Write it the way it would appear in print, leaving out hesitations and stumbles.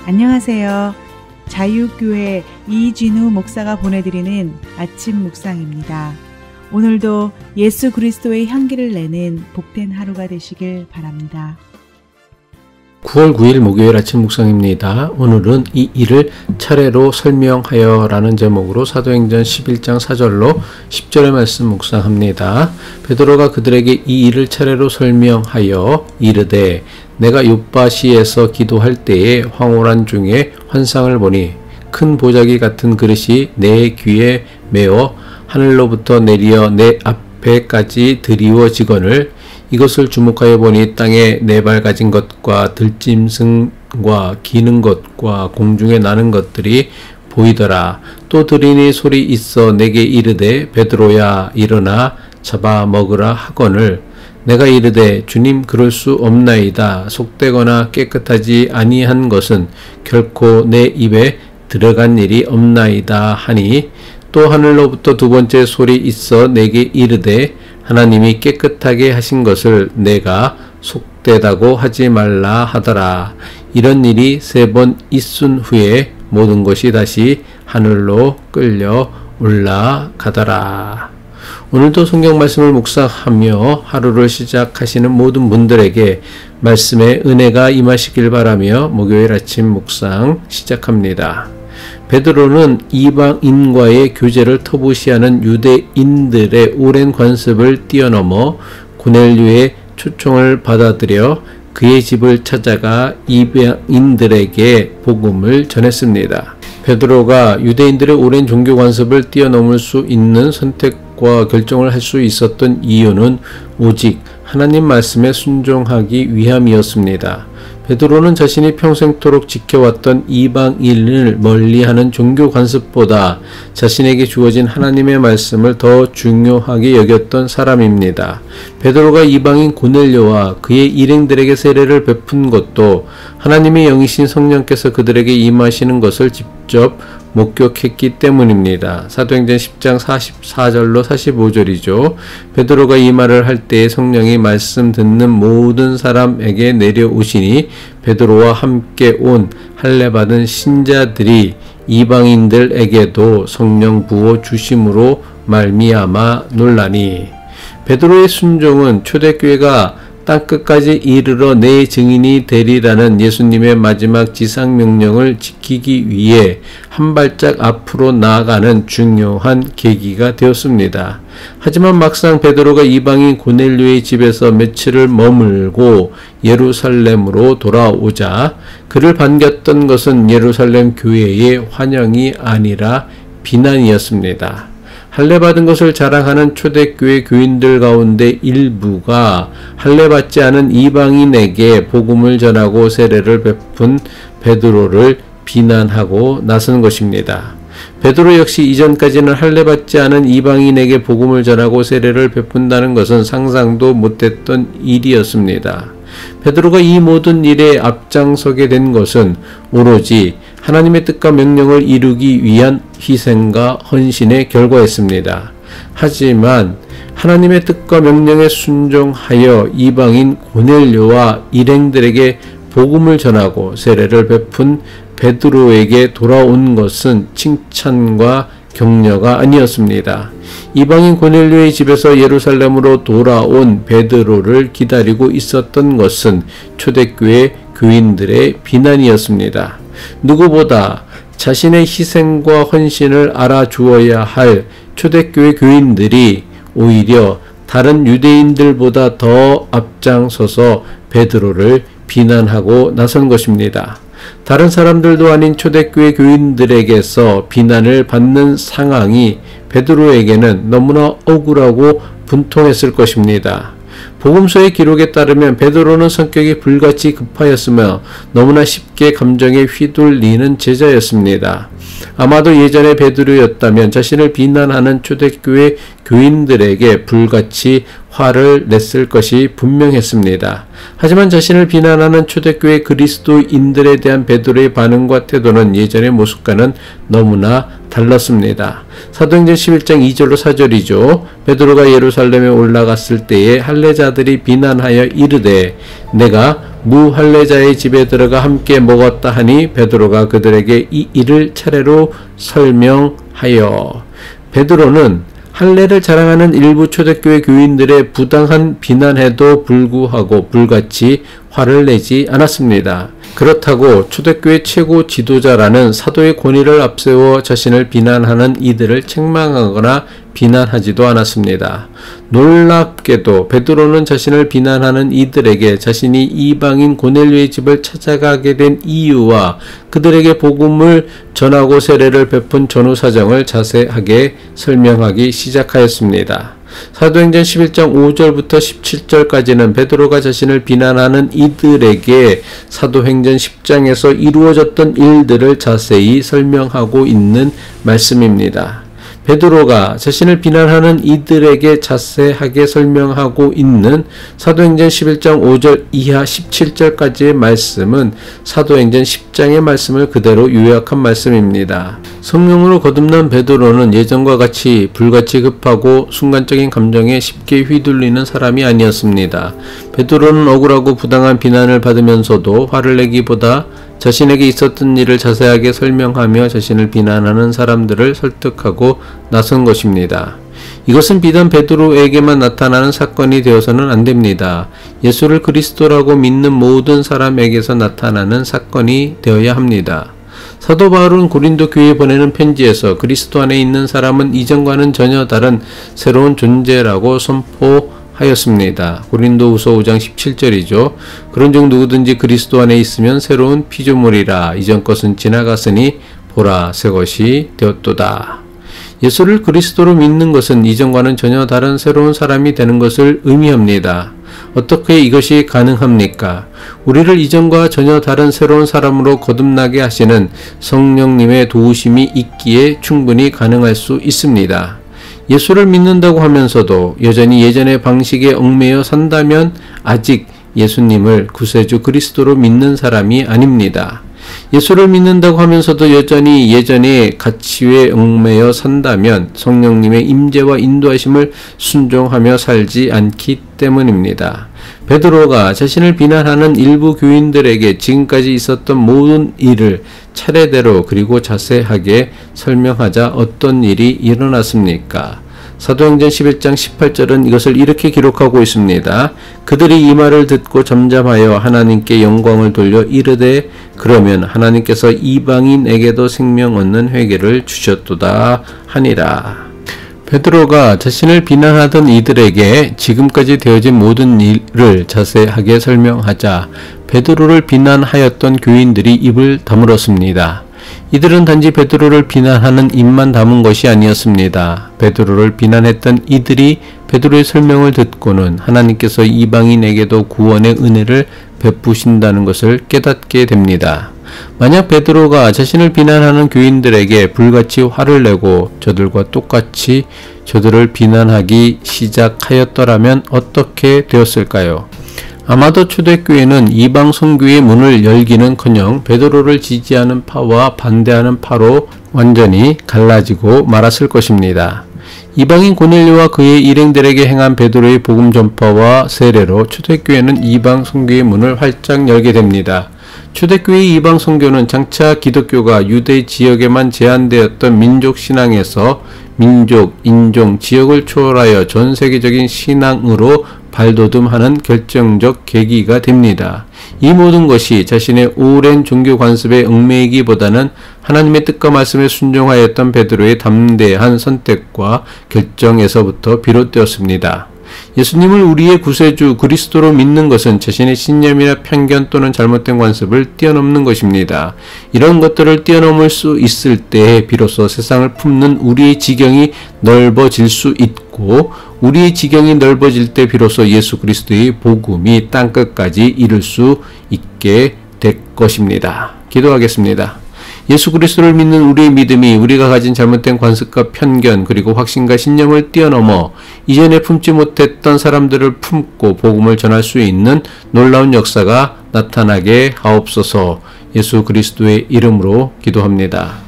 안녕하세요. 자유교회 이진우 목사가 보내드리는 아침 묵상입니다. 오늘도 예수 그리스도의 향기를 내는 복된 하루가 되시길 바랍니다. 9월 9일 목요일 아침 묵상입니다. 오늘은 이 일을 차례로 설명하여 라는 제목으로 사도행전 11장 4절로 10절의 말씀 묵상합니다. 베드로가 그들에게 이 일을 차례로 설명하여 이르되 내가 욥바시에서 기도할 때에 황홀한 중에 환상을 보니 큰 보자기 같은 그릇이 내 귀에 메어 하늘로부터 내리어 내 앞에까지 드리워지거늘 이것을 주목하여 보니 땅에 네 발 가진 것과 들짐승과 기는 것과 공중에 나는 것들이 보이더라. 또 들으니 소리 있어 내게 이르되 베드로야 일어나 잡아 먹으라 하거늘 내가 이르되 주님 그럴 수 없나이다. 속되거나 깨끗하지 아니한 것은 결코 내 입에 들어간 일이 없나이다 하니 또 하늘로부터 두 번째 소리 있어 내게 이르되 하나님이 깨끗하게 하신 것을 내가 속되다고 하지 말라 하더라. 이런 일이 3번 있은 후에 모든 것이 다시 하늘로 끌려 올라가더라. 오늘도 성경 말씀을 묵상하며 하루를 시작하시는 모든 분들에게 말씀의 은혜가 임하시길 바라며 목요일 아침 묵상 시작합니다. 베드로는 이방인과의 교제를 터부시하는 유대인들의 오랜 관습을 뛰어넘어 고넬료의 초청을 받아들여 그의 집을 찾아가 이방인들에게 복음을 전했습니다. 베드로가 유대인들의 오랜 종교 관습을 뛰어넘을 수 있는 선택과 결정을 할 수 있었던 이유는 오직 하나님 말씀에 순종하기 위함이었습니다. 베드로는 자신이 평생토록 지켜왔던 이방인을 멀리하는 종교 관습보다 자신에게 주어진 하나님의 말씀을 더 중요하게 여겼던 사람입니다. 베드로가 이방인 고넬료와 그의 일행들에게 세례를 베푼 것도 하나님의 영이신 성령께서 그들에게 임하시는 것을 직접 목격했기 때문입니다. 사도행전 10장 44절로 45절이죠. 베드로가 이 말을 할 때에 성령이 말씀 듣는 모든 사람에게 내려오시니 베드로와 함께 온 할례받은 신자들이 이방인들에게도 성령 부어 주심으로 말미암아 놀라니 베드로의 순종은 초대교회가 땅끝까지 이르러 내 증인이 되리라는 예수님의 마지막 지상명령을 지키기 위해 한 발짝 앞으로 나아가는 중요한 계기가 되었습니다. 하지만 막상 베드로가 이방인 고넬료의 집에서 며칠을 머물고 예루살렘으로 돌아오자 그를 반겼던 것은 예루살렘 교회의 환영이 아니라 비난이었습니다. 할례받은 것을 자랑하는 초대교회 교인들 가운데 일부가 할례받지 않은 이방인에게 복음을 전하고 세례를 베푼 베드로를 비난하고 나선 것입니다. 베드로 역시 이전까지는 할례받지 않은 이방인에게 복음을 전하고 세례를 베푼다는 것은 상상도 못했던 일이었습니다. 베드로가 이 모든 일에 앞장서게 된 것은 오로지 하나님의 뜻과 명령을 이루기 위한 희생과 헌신의 결과였습니다. 하지만 하나님의 뜻과 명령에 순종하여 이방인 고넬료와 일행들에게 복음을 전하고 세례를 베푼 베드로에게 돌아온 것은 칭찬과 격려가 아니었습니다. 이방인 고넬료의 집에서 예루살렘으로 돌아온 베드로를 기다리고 있었던 것은 초대교회 교인들의 비난이었습니다. 누구보다 자신의 희생과 헌신을 알아주어야 할 초대교회 교인들이 오히려 다른 유대인들보다 더 앞장서서 베드로를 비난하고 나선 것입니다. 다른 사람들도 아닌 초대교회 교인들에게서 비난을 받는 상황이 베드로에게는 너무나 억울하고 분통했을 것입니다. 복음서의 기록에 따르면 베드로는 성격이 불같이 급하였으며 너무나 쉽게 감정에 휘둘리는 제자였습니다. 아마도 예전의 베드로였다면 자신을 비난하는 초대교회 교인들에게 불같이 화를 냈을 것이 분명했습니다. 하지만 자신을 비난하는 초대교회 그리스도인들에 대한 베드로의 반응과 태도는 예전의 모습과는 너무나 달랐습니다. 사도행전 11장 2절로 4절이죠. 베드로가 예루살렘에 올라갔을 때에 할례자들이 비난하여 이르되 내가 무할례자의 집에 들어가 함께 먹었다 하니 베드로가 그들에게 이 일을 차례로 설명하여. 베드로는 할례를 자랑하는 일부 초대교회 교인들의 부당한 비난에도 불구하고 불같이 화를 내지 않았습니다. 그렇다고 초대교회 최고 지도자라는 사도의 권위를 앞세워 자신을 비난하는 이들을 책망하거나 비난하지도 않았습니다. 놀랍게도 베드로는 자신을 비난하는 이들에게 자신이 이방인 고넬료의 집을 찾아가게 된 이유와 그들에게 복음을 전하고 세례를 베푼 전후 사정을 자세하게 설명하기 시작하였습니다. 사도행전 11장 5절부터 17절까지는 베드로가 자신을 비난하는 이들에게 사도행전 10장에서 이루어졌던 일들을 자세히 설명하고 있는 말씀입니다. 베드로가 자신을 비난하는 이들에게 자세하게 설명하고 있는 사도행전 11장 5절 이하 17절까지의 말씀은 사도행전 10장의 말씀을 그대로 요약한 말씀입니다. 성령으로 거듭난 베드로는 예전과 같이 불같이 급하고 순간적인 감정에 쉽게 휘둘리는 사람이 아니었습니다. 베드로는 억울하고 부당한 비난을 받으면서도 화를 내기보다 자신에게 있었던 일을 자세하게 설명하며 자신을 비난하는 사람들을 설득하고 나선 것입니다. 이것은 비단 베드로에게만 나타나는 사건이 되어서는 안 됩니다. 예수를 그리스도라고 믿는 모든 사람에게서 나타나는 사건이 되어야 합니다. 사도 바울은 고린도 교회에 보내는 편지에서 그리스도 안에 있는 사람은 이전과는 전혀 다른 새로운 존재라고 선포하였습니다. 고린도후서 5장 17절이죠. 그런즉 누구든지 그리스도 안에 있으면 새로운 피조물이라. 이전 것은 지나갔으니 보라 새 것이 되었도다. 예수를 그리스도로 믿는 것은 이전과는 전혀 다른 새로운 사람이 되는 것을 의미합니다. 어떻게 이것이 가능합니까? 우리를 이전과 전혀 다른 새로운 사람으로 거듭나게 하시는 성령님의 도우심이 있기에 충분히 가능할 수 있습니다. 예수를 믿는다고 하면서도 여전히 예전의 방식에 얽매여 산다면 아직 예수님을 구세주 그리스도로 믿는 사람이 아닙니다. 예수를 믿는다고 하면서도 여전히 예전의 가치에 얽매여 산다면 성령님의 임재와 인도하심을 순종하며 살지 않기 때문입니다. 베드로가 자신을 비난하는 일부 교인들에게 지금까지 있었던 모든 일을 차례대로 그리고 자세하게 설명하자 어떤 일이 일어났습니까? 사도행전 11장 18절은 이것을 이렇게 기록하고 있습니다. 그들이 이 말을 듣고 잠잠하여 하나님께 영광을 돌려 이르되 그러면 하나님께서 이방인에게도 생명 얻는 회개를 주셨도다 하니라. 베드로가 자신을 비난하던 이들에게 지금까지 되어진 모든 일을 자세하게 설명하자 베드로를 비난하였던 교인들이 입을 다물었습니다. 이들은 단지 베드로를 비난하는 입만 담은 것이 아니었습니다. 베드로를 비난했던 이들이 베드로의 설명을 듣고는 하나님께서 이방인에게도 구원의 은혜를 베푸신다는 것을 깨닫게 됩니다. 만약 베드로가 자신을 비난하는 교인들에게 불같이 화를 내고 저들과 똑같이 저들을 비난하기 시작하였더라면 어떻게 되었을까요? 아마도 초대교회는 이방 선교의 문을 열기는커녕 베드로를 지지하는 파와 반대하는 파로 완전히 갈라지고 말았을 것입니다. 이방인 고넬료와 그의 일행들에게 행한 베드로의 복음 전파와 세례로 초대교회는 이방 선교의 문을 활짝 열게 됩니다. 초대교회의 이방 선교는 장차 기독교가 유대 지역에만 제한되었던 민족 신앙에서 민족, 인종, 지역을 초월하여 전 세계적인 신앙으로 발돋움하는 결정적 계기가 됩니다. 이 모든 것이 자신의 오랜 종교 관습에 얽매이기보다는 하나님의 뜻과 말씀에 순종하였던 베드로의 담대한 선택과 결정에서부터 비롯되었습니다. 예수님을 우리의 구세주 그리스도로 믿는 것은 자신의 신념이나 편견 또는 잘못된 관습을 뛰어넘는 것입니다. 이런 것들을 뛰어넘을 수 있을 때에 비로소 세상을 품는 우리의 지경이 넓어질 수 있고 우리의 지경이 넓어질 때 비로소 예수 그리스도의 복음이 땅끝까지 이룰 수 있게 될 것입니다. 기도하겠습니다. 예수 그리스도를 믿는 우리의 믿음이 우리가 가진 잘못된 관습과 편견 그리고 확신과 신념을 뛰어넘어 이전에 품지 못했던 사람들을 품고 복음을 전할 수 있는 놀라운 역사가 나타나게 하옵소서. 예수 그리스도의 이름으로 기도합니다.